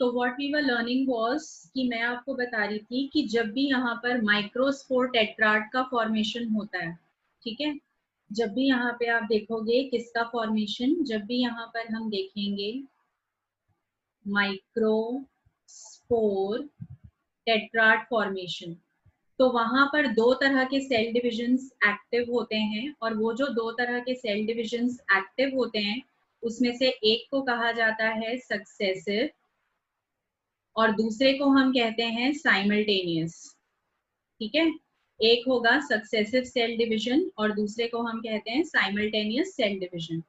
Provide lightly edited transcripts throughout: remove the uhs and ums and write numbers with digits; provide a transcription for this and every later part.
तो what we were learning was कि मैं आपको बता रही थी कि जब भी यहाँ पर माइक्रोस्पोर टेट्राड का फॉर्मेशन होता है, ठीक है, जब भी यहाँ पे आप देखोगे किसका फॉर्मेशन, जब भी यहाँ पर हम देखेंगे माइक्रोस्पोर टेट्राड फॉर्मेशन, तो वहां पर दो तरह के सेल डिविजन्स एक्टिव होते हैं, और वो जो दो तरह के सेल डिविजन्स एक्टिव होते हैं उसमें से एक को कहा जाता है सक्सेसिव और दूसरे को हम कहते हैं साइमल्टेनियस। ठीक है, एक होगा सक्सेसिव सेल डिवीजन और दूसरे को हम कहते हैं साइमल्टेनियस सेल डिवीजन।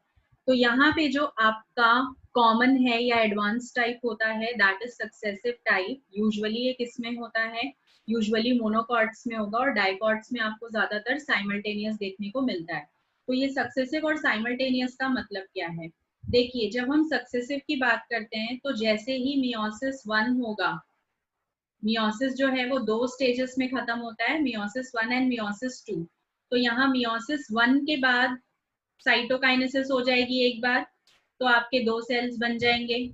तो यहाँ पे जो आपका कॉमन है या एडवांस टाइप होता है that is successive type. Usually ये किस में होता है, यूजुअली मोनोकॉट्स में होगा, और डाइकॉट्स में आपको ज्यादातर साइमल्टेनियस देखने को मिलता है। तो ये सक्सेसिव और साइमल्टेनियस का मतलब क्या है, देखिए जब हम सक्सेसिव की बात करते हैं तो जैसे ही मियोसिस 1 होगा, मियोसिस जो है वो दो स्टेजेस में खत्म होता है, मियोसिस 1 एंड मियोसिस 2। तो यहाँ मियोसिस 1 के बाद साइटोकाइनेसिस हो जाएगी एक बार, तो आपके दो सेल्स बन जाएंगे।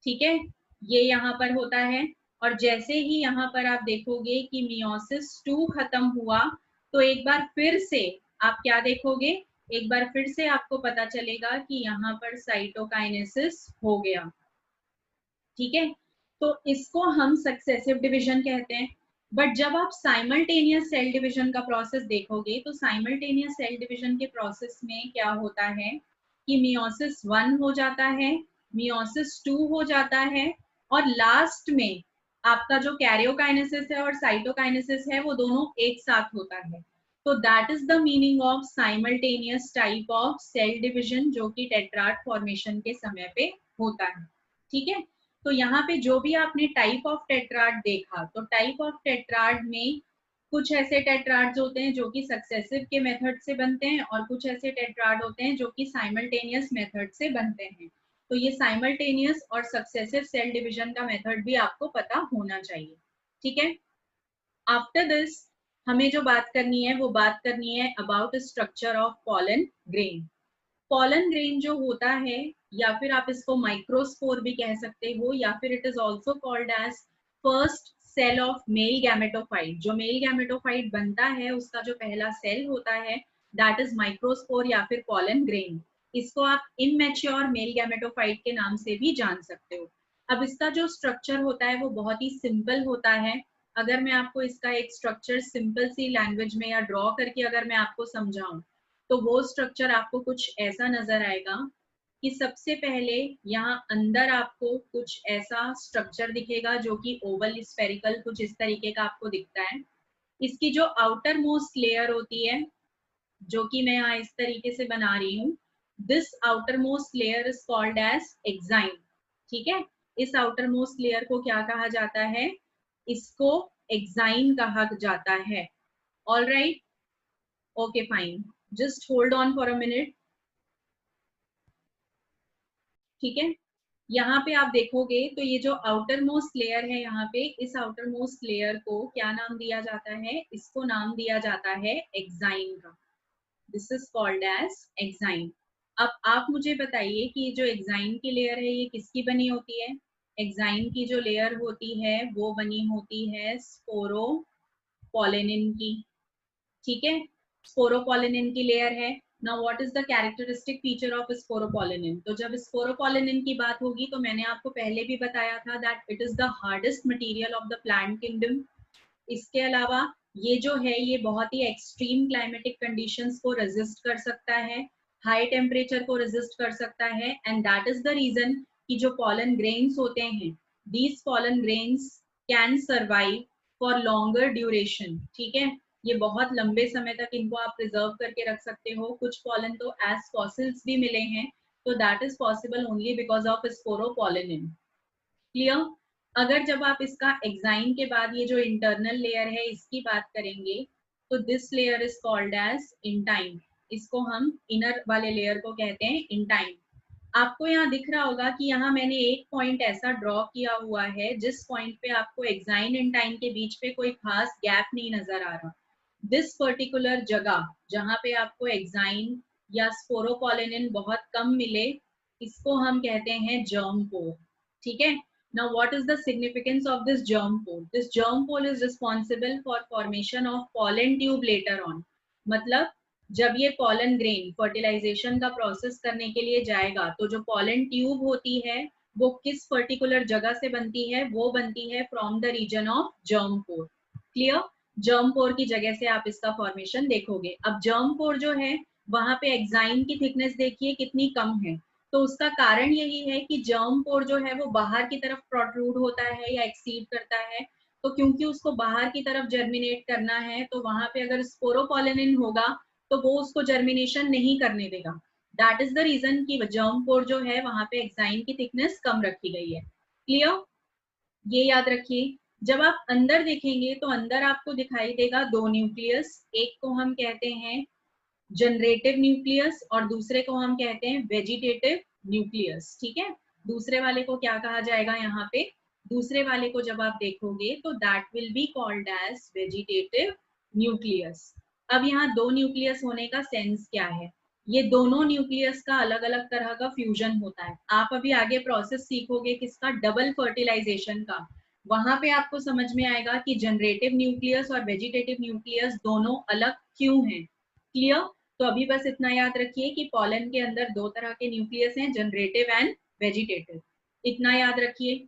ठीक है, ये यहाँ पर होता है। और जैसे ही यहाँ पर आप देखोगे कि मियोसिस 2 खत्म हुआ, तो एक बार फिर से आप क्या देखोगे, एक बार फिर से आपको पता चलेगा कि यहाँ पर साइटोकाइनेसिस हो गया। ठीक है, तो इसको हम सक्सेसिव डिवीजन कहते हैं। बट जब आप साइमल्टेनियस सेल डिवीजन का प्रोसेस देखोगे तो साइमल्टेनियस सेल डिवीजन के प्रोसेस में क्या होता है कि मियोसिस 1 हो जाता है, मियोसिस 2 हो जाता है, और लास्ट में आपका जो कैरियोकाइनेसिस है और साइटोकाइनेसिस है वो दोनों एक साथ होता है। तो that is the meaning of simultaneous type of cell division जो कि टेट्राड फॉर्मेशन के समय पे होता है। ठीक है, तो यहाँ पे जो भी आपने टाइप ऑफ टेट्राड देखा, तो टाइप ऑफ टेट्राड में कुछ ऐसे टेट्राड्स होते हैं जो कि सक्सेसिव के मेथड से बनते हैं और कुछ ऐसे टेट्राड होते हैं जो कि साइमल्टेनियस मेथड से बनते हैं। तो ये साइमल्टेनियस और सक्सेसिव सेल डिवीजन का मेथड भी आपको पता होना चाहिए। ठीक है, आफ्टर दिस हमें जो बात करनी है वो बात करनी है about structure of pollen grain. Pollen grain जो होता है, या फिर आप इसको माइक्रोस्पोर भी कह सकते हो, या फिर it is also called as first cell of male gametophyte. जो मेल गैमेटोफाइट बनता है उसका जो पहला सेल होता है दैट इज माइक्रोस्पोर या फिर पॉलन ग्रेन। इसको आप इमैच्योर मेल गैमेटोफाइट के नाम से भी जान सकते हो। अब इसका जो स्ट्रक्चर होता है वो बहुत ही सिंपल होता है। अगर मैं आपको इसका एक स्ट्रक्चर सिंपल सी लैंग्वेज में या ड्रॉ करके अगर मैं आपको समझाऊं, तो वो स्ट्रक्चर आपको कुछ ऐसा नजर आएगा कि सबसे पहले यहाँ अंदर आपको कुछ ऐसा स्ट्रक्चर दिखेगा जो कि ओवल स्फेरिकल कुछ इस तरीके का आपको दिखता है। इसकी जो आउटर मोस्ट लेयर होती है, जो कि मैं यहाँ इस तरीके से बना रही हूँ, this outermost layer is called as exine. ठीक है, इस आउटर मोस्ट लेयर को क्या कहा जाता है, इसको एक्साइन कहा जाता है। All right, okay fine, just hold on for a minute. ठीक है, यहाँ पे आप देखोगे तो ये जो आउटर मोस्ट लेयर है, यहाँ पे इस आउटर मोस्ट लेयर को क्या नाम दिया जाता है, इसको नाम दिया जाता है एक्साइन का। This is called as exine. अब आप मुझे बताइए कि ये जो एक्साइन की लेयर है ये किसकी बनी होती है। एक्साइन की जो लेयर होती है वो बनी होती है स्पोरोपोलेनिन की। ठीक है, स्पोरोपोलेनिन की लेयर है। Now what is the characteristic feature of sporopollenin. तो जब स्पोरोपोलेनिन की बात होगी तो मैंने आपको पहले भी बताया था that it is the hardest material of the plant kingdom. इसके अलावा ये जो है ये बहुत ही एक्सट्रीम क्लाइमेटिक कंडीशंस को रेजिस्ट कर सकता है, हाई टेम्परेचर को रेजिस्ट कर सकता है, and that is the reason कि जो पॉलन ग्रेन्स होते हैं, these pollen grains can survive for longer duration. ठीक है, ये बहुत लंबे समय तक इनको आप प्रिजर्व करके रख सकते हो। कुछ पॉलन तो एज फॉसिल्स भी मिले हैं, तो that is possible only because of sporopollenin. Clear. अगर जब आप इसका एक्साइन के बाद ये जो इंटरनल लेयर है इसकी बात करेंगे, तो this layer is called as intine. इसको हम इनर वाले लेयर को कहते हैं इंटाइन। आपको यहाँ दिख रहा होगा कि यहाँ मैंने एक पॉइंट ऐसा ड्रॉ किया हुआ है जिस पॉइंट पे आपको एक्साइन इंटाइन के बीच पे कोई खास गैप नहीं नजर आ रहा। दिस पर्टिकुलर जगह जहाँ पे आपको एक्साइन या स्पोरोपोलेनिन बहुत कम मिले, इसको हम कहते हैं जर्म पोर। ठीक है, Now, what is the significance of this germ pole? This germ pole is responsible for formation of pollen tube later on. मतलब जब ये pollen grain fertilization का process करने के लिए जाएगा, तो जो pollen tube होती है, वो किस particular जगह से बनती है? वो बनती है from the region of germ pore. Clear? Germ pore की जगह से आप इसका formation देखोगे. अब germ pore जो है, वहाँ पे एक्साइन की थिकनेस देखिए कितनी कम है. तो उसका कारण यही है कि जर्म पोर जो है वो बाहर की तरफ प्रोट्रूड होता है या एक्सीड करता है. तो क्योंकि उसको बाहर की तरफ जर्मिनेट करना है, तो वहां पे अगर स्पोरोपोलेनिन होगा तो वो उसको जर्मिनेशन नहीं करने देगा. दैट इज द रीजन कि जर्म पोर जो है वहां पे एक्साइन की थिकनेस कम रखी गई है. क्लियर? ये याद रखिए. जब आप अंदर देखेंगे तो अंदर आपको दिखाई देगा दो न्यूक्लियस. एक को हम कहते हैं जनरेटिव न्यूक्लियस और दूसरे को हम कहते हैं वेजिटेटिव न्यूक्लियस. ठीक है, दूसरे वाले को क्या कहा जाएगा यहाँ पे? दूसरे वाले को जब आप देखोगे तो that will be called as vegetative nucleus. अब यहाँ दो न्यूक्लियस होने का सेंस क्या है? ये दोनों न्यूक्लियस का अलग अलग तरह का फ्यूजन होता है. आप अभी आगे प्रोसेस सीखोगे किसका? डबल फर्टिलाइजेशन का. वहां पे आपको समझ में आएगा कि जनरेटिव न्यूक्लियस और वेजिटेटिव न्यूक्लियस दोनों अलग क्यों हैं. क्लियर? तो अभी बस इतना याद रखिए कि पॉलन के अंदर दो तरह के न्यूक्लियस हैं, जनरेटिव एंड वेजिटेटिव. इतना याद रखिए.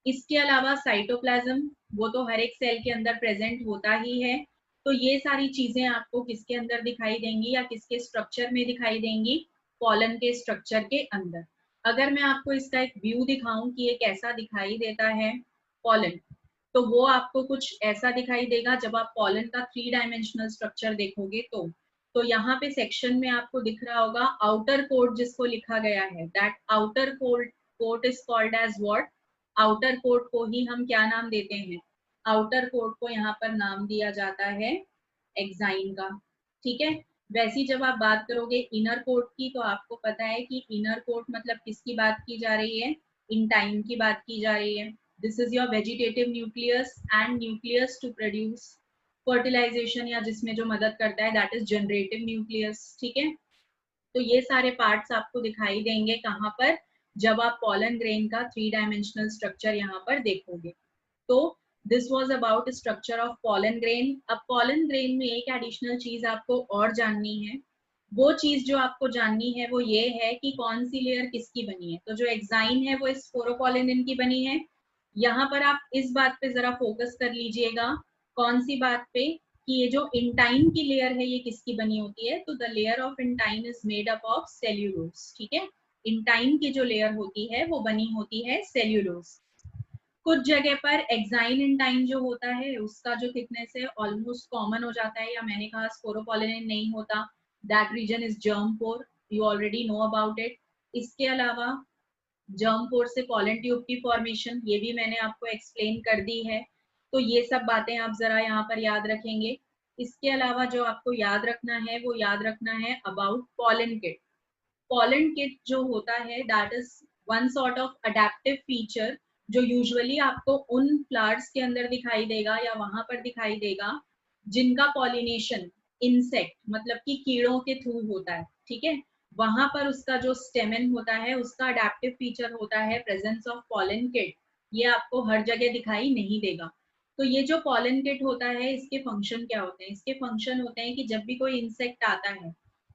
इसके अलावा साइटोप्लाज्म, वो तो हर एक सेल के अंदर प्रेजेंट होता ही है. तो ये सारी चीजें आपको किसके अंदर दिखाई देंगी या किसके स्ट्रक्चर में दिखाई देंगी? पॉलन के स्ट्रक्चर के अंदर. अगर मैं आपको इसका एक व्यू दिखाऊं कि ये कैसा दिखाई देता है पॉलन, तो वो आपको कुछ ऐसा दिखाई देगा जब आप पॉलन का 3 डायमेंशनल स्ट्रक्चर देखोगे. तो यहाँ पे सेक्शन में आपको दिख रहा होगा आउटर कोट जिसको लिखा गया है. That outer coat is called as what? Outer coat को ही हम क्या नाम देते हैं? आउटर कोट को यहाँ पर नाम दिया जाता है एक्साइन का. ठीक है. वैसी जब आप बात करोगे इनर कोट की, तो आपको पता है कि इनर कोट मतलब किसकी बात की जा रही है? इंटाइन की बात की जा रही है. This is your vegetative nucleus and nucleus to produce fertilisation या जिसमें जो मदद करता है दैट इज जनरेटिव न्यूक्लियस. ठीक है. तो ये सारे पार्ट्स आपको दिखाई देंगे कहाँ पर? जब आप पॉलन ग्रेन का 3 डायमेंशनल स्ट्रक्चर यहाँ पर देखोगे. तो this was about structure of pollen grain. अब पॉलन ग्रेन में एक एडिशनल चीज आपको और जाननी है. वो चीज जो आपको जाननी है वो ये है कि कौन सी लेयर किसकी बनी है. तो जो एक्साइन है वो स्पोरोपोलिनिन की बनी है. यहाँ पर आप इस बात पे जरा फोकस कर लीजिएगा. कौन सी बात पे? कि ये जो इंटाइन की लेयर है ये किसकी बनी होती है? तो the layer of intine is made up of cellulose. ठीक है. इंटाइन की जो लेयर होती है वो बनी होती है सेल्यूलोज. कुछ जगह पर एक्साइन इंटाइन जो होता है उसका जो थिकनेस है ऑलमोस्ट कॉमन हो जाता है, या मैंने कहा स्पोरोपोलिनिन नहीं होता. That reason is germ pore. You already know about it. इसके अलावा जर्म पोर से पॉलन ट्यूब की फॉर्मेशन, ये भी मैंने आपको एक्सप्लेन कर दी है. तो ये सब बातें आप जरा यहाँ पर याद रखेंगे. इसके अलावा जो आपको याद रखना है वो याद रखना है about pollen kit. Pollen kit जो होता है that is one sort of adaptive feature जो यूजुअली आपको उन फ्लावर्स के अंदर दिखाई देगा या वहां पर दिखाई देगा जिनका पॉलिनेशन इंसेक्ट मतलब कि कीड़ों के थ्रू होता है. ठीक है. वहां पर उसका जो स्टेमन होता है उसका अडेप्टिव फीचर होता है प्रेजेंस ऑफ पॉलन किट. ये आपको हर जगह दिखाई नहीं देगा. तो ये जो पॉलन किट होता है इसके फंक्शन क्या होते हैं? इसके फंक्शन होते हैं कि जब भी कोई इंसेक्ट आता है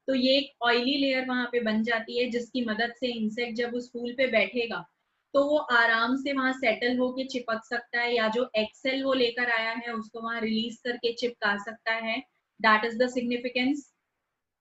तो ये एक ऑयली लेयर वहां पे बन जाती है जिसकी मदद से इंसेक्ट जब उस फूल पे बैठेगा तो वो आराम से वहां सेटल होके चिपक सकता है, या जो एक्सेल वो लेकर आया है उसको वहां रिलीज करके चिपका सकता है. That is the significance.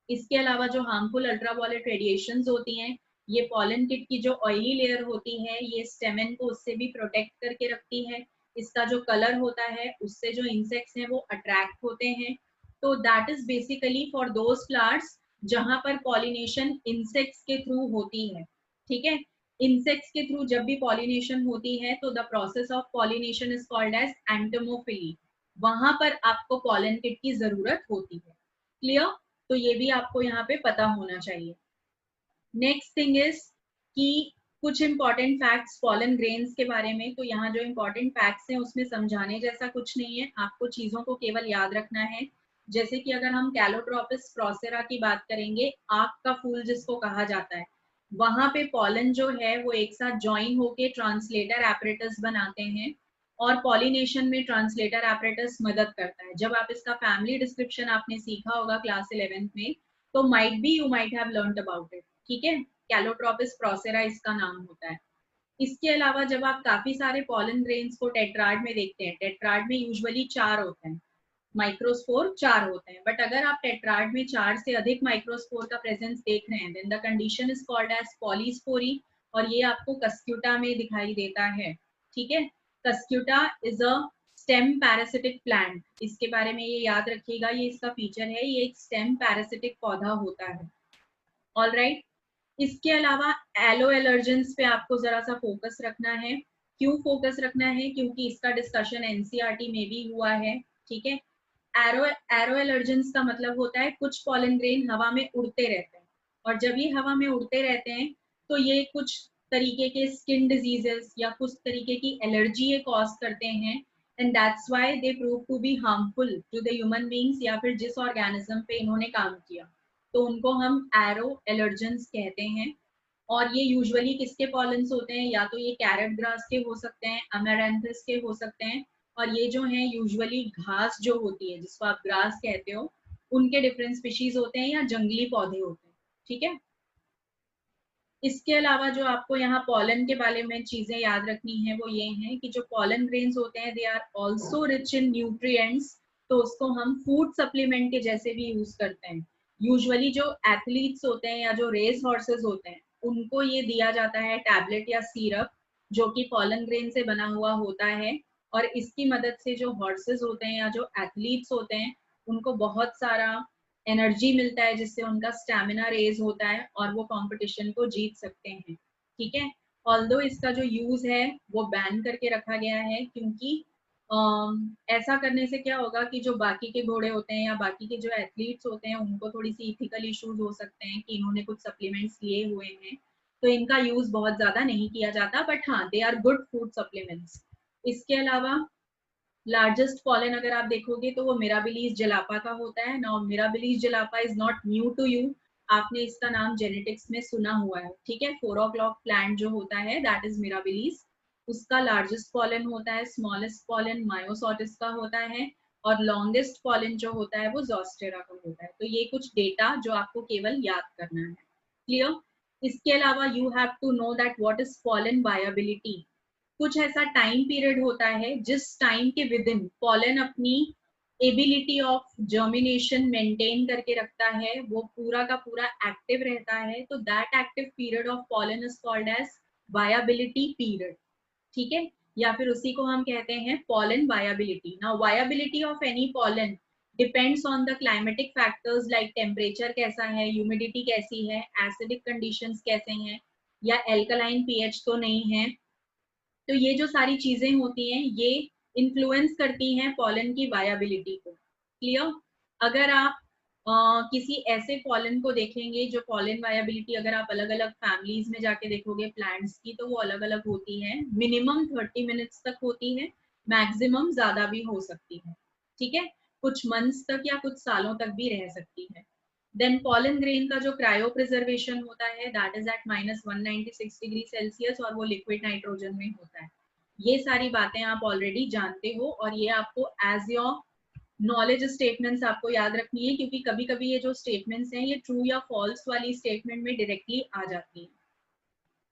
इसके अलावा जो हार्मफुल अल्ट्रावायलेट रेडिएशंस होती हैं, ये पॉलन किट की जो ऑयली लेयर होती है ये स्टेमन को उससे भी प्रोटेक्ट करके रखती है. इसका जो कलर होता है उससे जो इंसेक्ट्स हैं वो अट्रैक्ट होते हैं. तो that is basically for those flowers जहां पर पॉलिनेशन इंसेक्ट्स के थ्रू होती है. ठीक है. इंसेक्ट्स के थ्रू जब भी पॉलिनेशन होती है तो the process of pollination is called as entomophily. वहां पर आपको पॉलन किट की जरूरत होती है. क्लियर? तो ये भी आपको यहाँ पे पता होना चाहिए. नेक्स्ट थिंग इज कि कुछ इंपॉर्टेंट फैक्ट्स पॉलन ग्रेन्स के बारे में. तो यहाँ जो इंपॉर्टेंट फैक्ट्स हैं उसमें समझाने जैसा कुछ नहीं है, आपको चीजों को केवल याद रखना है. जैसे कि अगर हम कैलोट्रोपिस प्रोसेरा की बात करेंगे, आग का फूल जिसको कहा जाता है, वहां पे पॉलन जो है वो एक साथ ज्वाइन होके ट्रांसलेटर एपरेटस बनाते हैं, और पॉलिनेशन में ट्रांसलेटर एपरेटस मदद करता है। जब आप इसका फैमिली डिस्क्रिप्शन आपने सीखा होगा क्लास 11th में, तो might be you might have learned about it, ठीक है। कैलोट्रोपिस प्रोसेरा इसका नाम होता है। इसके अलावा जब आप काफी सारे पॉलन ग्रेन्स को टेट्राड में देखते हैं, टेट्राड में यूजुअली 4 होते हैं, माइक्रोस्पोर 4 होते हैं, बट अगर आप टेट्राड में 4 से अधिक माइक्रोस्पोर का प्रेजेंस देख रहे हैं, then the condition is called as polyspory, और ये आपको कस्क्यूटा में दिखाई देता है, ठीक है। Cuscuta is a stem parasitic plant, इसके बारे में ये याद रखिएगा, ये इसका फीचर है, ये एक स्टेम पैरासिटिक पौधा होता है। ऑल राइट, इसके अलावा एलो एलर्जेंस पे आपको जरा सा फोकस रखना है। क्यों फोकस रखना है? क्योंकि इसका डिस्कशन एनसीईआरटी में भी हुआ है, ठीक है। एरो एरो एलर्जेंस का मतलब होता है कुछ पॉलन ग्रेन हवा में उड़ते रहते हैं, और जब ये हवा में उड़ते रहते हैं तो ये कुछ तरीके के स्किन डिजीजेस या कुछ तरीके की एलर्जी ये कॉज करते हैं, and that's why they prove to be harmful to the human beings, या फिर जिस ऑर्गेनिज्म पे इन्होंने काम किया, तो उनको हम एरो एलर्जेंस कहते हैं। और ये यूजुअली किसके पॉलन्स होते हैं? या तो ये कैरेट ग्रास के हो सकते हैं, अमेरैंथस के हो सकते हैं, और ये जो है यूजुअली घास जो होती है जिसको आप ग्रास कहते हो, उनके डिफरेंट स्पीशीज होते हैं या जंगली पौधे होते हैं, ठीक है। इसके अलावा जो आपको यहाँ पॉलन के बारे में चीजें याद रखनी है वो ये हैं कि जो पॉलन ग्रेन्स होते हैं they are also rich in nutrients, तो उसको हम फूड सप्लीमेंट के जैसे भी यूज करते हैं। यूजुअली जो एथलीट्स होते हैं या जो रेस हॉर्सेस होते हैं उनको ये दिया जाता है टैबलेट या सिरप, जो कि पॉलन ग्रेन से बना हुआ होता है, और इसकी मदद से जो हॉर्सेस होते हैं या जो एथलीट्स होते हैं उनको बहुत सारा एनर्जी मिलता है, जिससे उनका स्टैमिना रेज होता है और वो कंपटीशन को जीत सकते हैं, ठीक है। ऑल्दो इसका जो यूज है वो बैन करके रखा गया है, क्योंकि ऐसा करने से क्या होगा कि जो बाकी के घोड़े होते हैं या बाकी के जो एथलीट्स होते हैं उनको थोड़ी सी इथिकल इश्यूज हो सकते हैं कि इन्होंने कुछ सप्लीमेंट्स लिए हुए हैं, तो इनका यूज बहुत ज्यादा नहीं किया जाता, बट हाँ they are good food supplements. इसके अलावा लार्जेस्ट पॉलन अगर आप देखोगे तो वो मिराबिलीज जलापा का होता है। Now Mirabilis jalapa is not new to you, आपने इसका नाम जेनेटिक्स में सुना हुआ है, ठीक है। 4 o'clock प्लांट जो होता है दैट इज मिराबिलीज, उसका लार्जेस्ट पॉलन होता है, स्मॉलेस्ट पॉलन मायोसॉटिस का होता है, और लॉन्गेस्ट पॉलन जो होता है वो जोस्टेरा का होता है। तो ये कुछ डेटा जो आपको केवल याद करना है, क्लियर। इसके अलावा you have to know that what is pollen viability. कुछ ऐसा टाइम पीरियड होता है जिस टाइम के विद इन पॉलन अपनी एबिलिटी ऑफ जर्मिनेशन मेंटेन करके रखता है, वो पूरा का पूरा एक्टिव रहता है, तो that active period of pollen is called as viability period, ठीक है। या फिर उसी को हम कहते हैं pollen viability. Now viability of any pollen depends on the climatic factors like temperature कैसा है, ह्यूमिडिटी कैसी है, एसिडिक कंडीशंस कैसे हैं, या एल्कलाइन पीएच तो नहीं है। तो ये जो सारी चीजें होती हैं ये इन्फ्लुएंस करती हैं पॉलन की वायबिलिटी को, क्लियर। अगर आप किसी ऐसे पॉलन को देखेंगे जो पॉलन वायबिलिटी, अगर आप अलग अलग फैमिलीज में जाके देखोगे प्लांट्स की, तो वो अलग अलग होती है, मिनिमम 30 मिनट्स तक होती है, मैक्सिमम ज्यादा भी हो सकती है, ठीक है। कुछ मंथ्स तक या कुछ सालों तक भी रह सकती है। देन पॉलन ग्रेन का जो क्रायो प्रिजर्वेशन होता है that is at -196 degree Celsius, और वो लिक्विड नाइट्रोजन में होता है। ये सारी बातें आप ऑलरेडी जानते हो, और ये आपको एज योर नॉलेज स्टेटमेंट्स आपको याद रखनी है, क्योंकि कभी कभी ये जो स्टेटमेंट्स हैं ये ट्रू या फॉल्स वाली स्टेटमेंट में डायरेक्टली आ जाती है।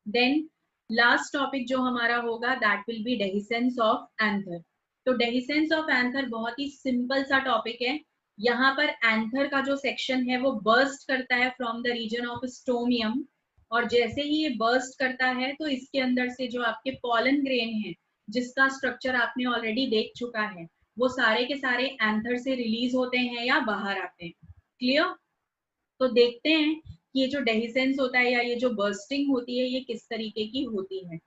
देन लास्ट टॉपिक जो हमारा होगा that will B dehiscence of anther. तो डेहिसेंस ऑफ एंथर बहुत ही सिंपल सा टॉपिक है। यहाँ पर एंथर का जो सेक्शन है वो बर्स्ट करता है from the region of stomium, और जैसे ही ये बर्स्ट करता है तो इसके अंदर से जो आपके पॉलन ग्रेन है जिसका स्ट्रक्चर आपने ऑलरेडी देख चुका है, वो सारे के सारे एंथर से रिलीज होते हैं या बाहर आते हैं, क्लियर। तो देखते हैं कि ये जो डेहिसेंस होता है या ये जो बर्स्टिंग होती है ये किस तरीके की होती है।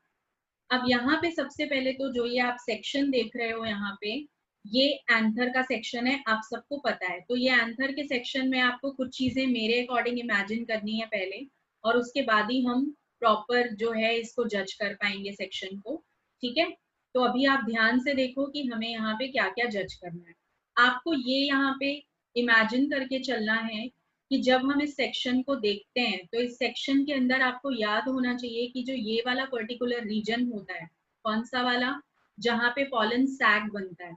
अब यहाँ पे सबसे पहले तो जो ये आप सेक्शन देख रहे हो यहाँ पे, ये एंथर का सेक्शन है, आप सबको पता है। तो ये एंथर के सेक्शन में आपको कुछ चीजें मेरे अकॉर्डिंग इमेजिन करनी है पहले, और उसके बाद ही हम प्रॉपर जो है इसको जज कर पाएंगे सेक्शन को, ठीक है। तो अभी आप ध्यान से देखो कि हमें यहाँ पे क्या क्या जज करना है। आपको ये यहाँ पे इमेजिन करके चलना है कि जब हम इस सेक्शन को देखते हैं तो इस सेक्शन के अंदर आपको याद होना चाहिए कि जो ये वाला पर्टिकुलर रीजन होता है, कौन सा वाला, जहाँ पे पॉलन सैक बनता है।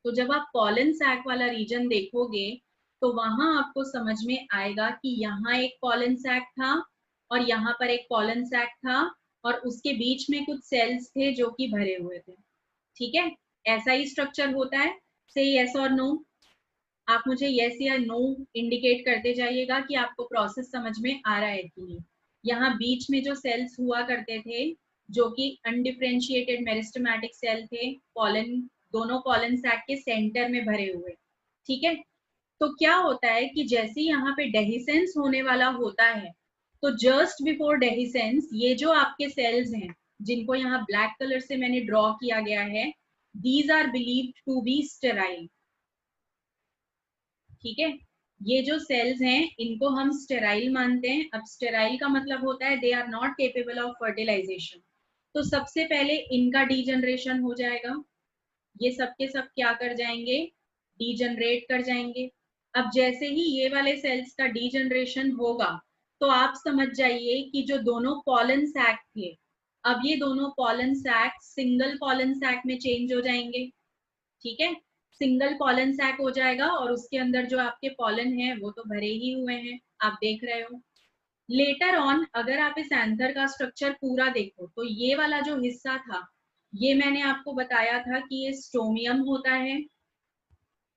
तो जब आप पॉलन सैक वाला रीजन देखोगे तो वहां आपको समझ में आएगा कि यहाँ एक पॉलन सैक था और यहाँ पर एक पॉलन सैक था और उसके बीच में कुछ सेल्स थे जो कि भरे हुए थे। ठीक है, ऐसा ही स्ट्रक्चर होता है। से यस और नो, आप मुझे यस या नो इंडिकेट करते जाइएगा कि आपको प्रोसेस समझ में आ रहा है कि नहीं। यहाँ बीच में जो सेल्स हुआ करते थे जो कि अनडिफरेंशिएटेड मेरिस्टेमेटिक सेल थे, पॉलन, दोनों पॉलन सैक के सेंटर में भरे हुए। ठीक है, तो क्या होता है कि जैसे यहाँ पे डेहिसेंस होने वाला होता है तो जस्ट बिफोर डेहिसेंस ये जो आपके सेल्स हैं जिनको यहाँ ब्लैक कलर से मैंने ड्रॉ किया गया है, these are believed to be sterile. ठीक है, ये जो सेल्स हैं इनको हम स्टेराइल मानते हैं। अब स्टेराइल का मतलब होता है they are not capable of fertilisation. तो सबसे पहले इनका डीजनरेशन हो जाएगा, ये सब के सब क्या कर जाएंगे, डीजनरेट कर जाएंगे। अब जैसे ही ये वाले सेल्स का डीजनरेशन होगा तो आप समझ जाइए कि जो दोनों पॉलन सैक थे, अब ये दोनों pollen sac single pollen sac में चेंज हो जाएंगे। ठीक है, सिंगल पॉलन सैक हो जाएगा और उसके अंदर जो आपके पॉलन है वो तो भरे ही हुए हैं, आप देख रहे हो। लेटर ऑन अगर आप इस एंथर का स्ट्रक्चर पूरा देखो तो ये वाला जो हिस्सा था ये मैंने आपको बताया था कि ये स्टोमियम होता है।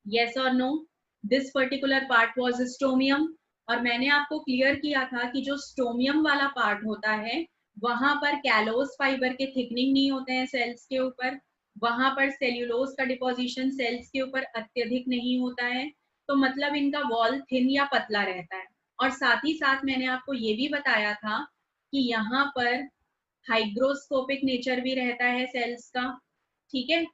यस और no, this particular part was stomium. और मैंने आपको क्लियर किया था कि जो स्टोमियम वाला पार्ट होता है वहां पर कैलोस फाइबर के थिकनिंग नहीं होते हैं सेल्स के ऊपर, वहां पर सेल्यूलोज का डिपोजिशन सेल्स के ऊपर अत्यधिक नहीं होता है, तो मतलब इनका वॉल थिन या पतला रहता है। और साथ ही साथ मैंने आपको ये भी बताया था कि यहाँ पर हाइग्रोस्कोपिक नेचर भी रहता है सेल्स का। ठीक है,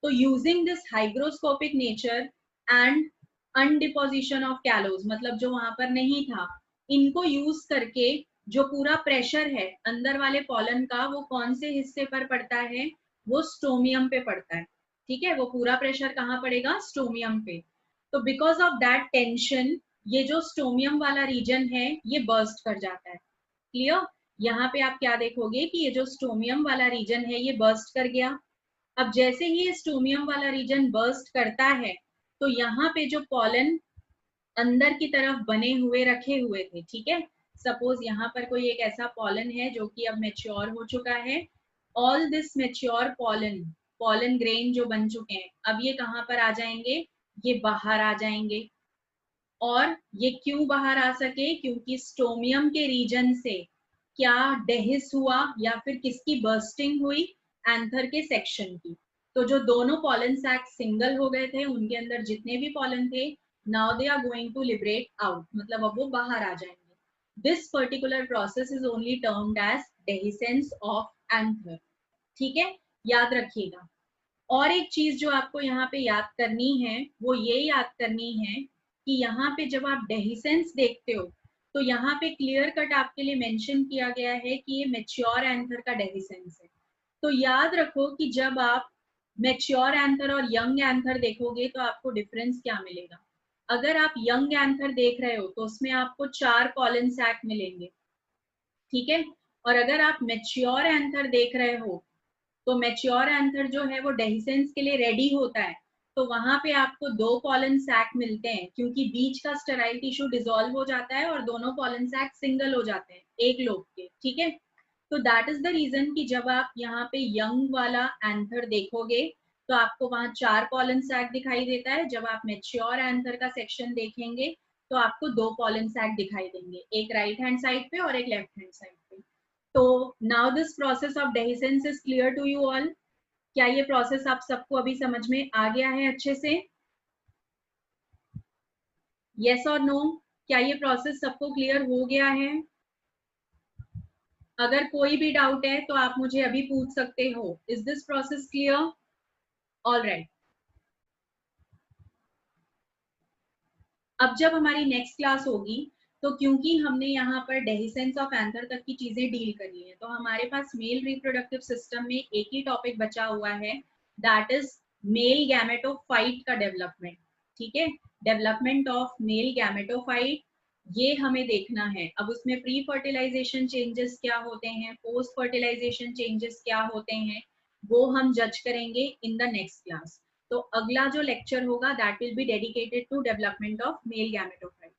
तो using this hygroscopic nature and undeposition of callose, मतलब जो वहां पर नहीं था, इनको यूज करके जो पूरा प्रेशर है अंदर वाले पॉलन का वो कौन से हिस्से पर पड़ता है, वो स्टोमियम पे पड़ता है। ठीक है, वो पूरा प्रेशर कहाँ पड़ेगा, स्टोमियम पे। तो बिकॉज ऑफ दैट टेंशन ये जो स्टोमियम वाला रीजन है ये बर्स्ट कर जाता है। क्लियर, यहाँ पे आप क्या देखोगे कि ये जो स्टोमियम वाला रीजन है ये बर्स्ट कर गया। अब जैसे ही ये स्टोमियम वाला रीजन बर्स्ट करता है तो यहाँ पे जो पॉलन अंदर की तरफ बने हुए रखे हुए थे, ठीक है, सपोज यहाँ पर कोई एक ऐसा पॉलन है जो कि अब मेच्योर हो चुका है, all this mature pollen, pollen grain जो बन चुके हैं, अब ये कहाँ पर आ जाएंगे, ये बाहर आ जाएंगे। और ये क्यों बाहर आ सके, क्योंकि स्टोमियम के रीजन से क्या डेहिस हुआ या फिर किसकी बर्स्टिंग हुई, एंथर के सेक्शन की। तो जो दोनों पॉलन सैक सिंगल हो गए थे उनके अंदर जितने भी पॉलन थे, now they are going to liberate out, मतलब अब वो बाहर आ जाएंगे। This particular process is only termed as dehiscence of anther. ठीक है, याद रखिएगा। और एक चीज जो आपको यहाँ पे याद करनी है वो ये याद करनी है कि यहाँ पे जब आप डेहिसेंस देखते हो तो यहाँ पे क्लियर कट आपके लिए मेंशन किया गया है कि ये मेच्योर एंथर का डेहिसेंस है। तो याद रखो कि जब आप मेच्योर एंथर और यंग एंथर देखोगे तो आपको डिफरेंस क्या मिलेगा। अगर आप यंग एंथर देख रहे हो तो उसमें आपको 4 पॉलन सैक मिलेंगे। ठीक है, और अगर आप मेच्योर एंथर देख रहे हो तो मेच्योर एंथर जो है वो डेहिसेंस के लिए रेडी होता है, तो वहां पे आपको 2 पॉलन सैक मिलते हैं क्योंकि बीच का स्टेराइल टिश्यू डिसॉल्व हो जाता है और दोनों पॉलन सैक सिंगल हो जाते हैं एक लोब के। ठीक है, तो दैट इज द रीजन कि जब आप यहाँ पे यंग वाला एंथर देखोगे तो आपको वहां 4 पॉलन सैक दिखाई देता है, जब आप मेच्योर एंथर का सेक्शन देखेंगे तो आपको 2 पॉलन सैक दिखाई देंगे, एक राइट हैंड साइड पे और एक लेफ्ट हैंड साइड पे। तो now this process of dehiscence is clear to you all. क्या ये प्रोसेस आप सबको अभी समझ में आ गया है अच्छे से, यस और नो, क्या ये प्रोसेस सबको क्लियर हो गया है? अगर कोई भी डाउट है तो आप मुझे अभी पूछ सकते हो। Is this process clear? All right, अब जब हमारी नेक्स्ट क्लास होगी तो क्योंकि हमने यहाँ पर डेहिसेंस ऑफ एंथर तक की चीजें डील करी है तो हमारे पास मेल रिप्रोडक्टिव सिस्टम में एक ही टॉपिक बचा हुआ है, दैट इज मेल गैमेटोफाइट का डेवलपमेंट। ठीक है, डेवलपमेंट ऑफ मेल गैमेटोफाइट ये हमें देखना है। अब उसमें प्री फर्टिलाइजेशन चेंजेस क्या होते हैं, पोस्ट फर्टिलाइजेशन चेंजेस क्या होते हैं, वो हम जज करेंगे इन द नेक्स्ट क्लास। तो अगला जो लेक्चर होगा that will be dedicated to development of male gametophyte.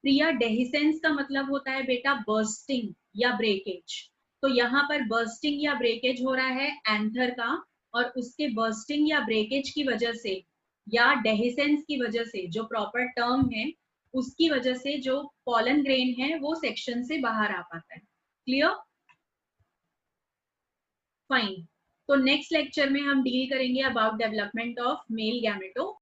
Priya, dehiscence का मतलब होता है बेटा बर्स्टिंग या ब्रेकेज। तो यहाँ पर बर्स्टिंग या ब्रेकेज हो रहा है एंथर का, और उसके बर्स्टिंग या ब्रेकेज की वजह से या डेहिसेंस की वजह से, जो प्रॉपर टर्म है उसकी वजह से, जो पॉलन ग्रेन है वो सेक्शन से बाहर आ पाता है। क्लियर? फाइन। तो नेक्स्ट लेक्चर में हम डील करेंगे अबाउट डेवलपमेंट ऑफ मेल गैमेटो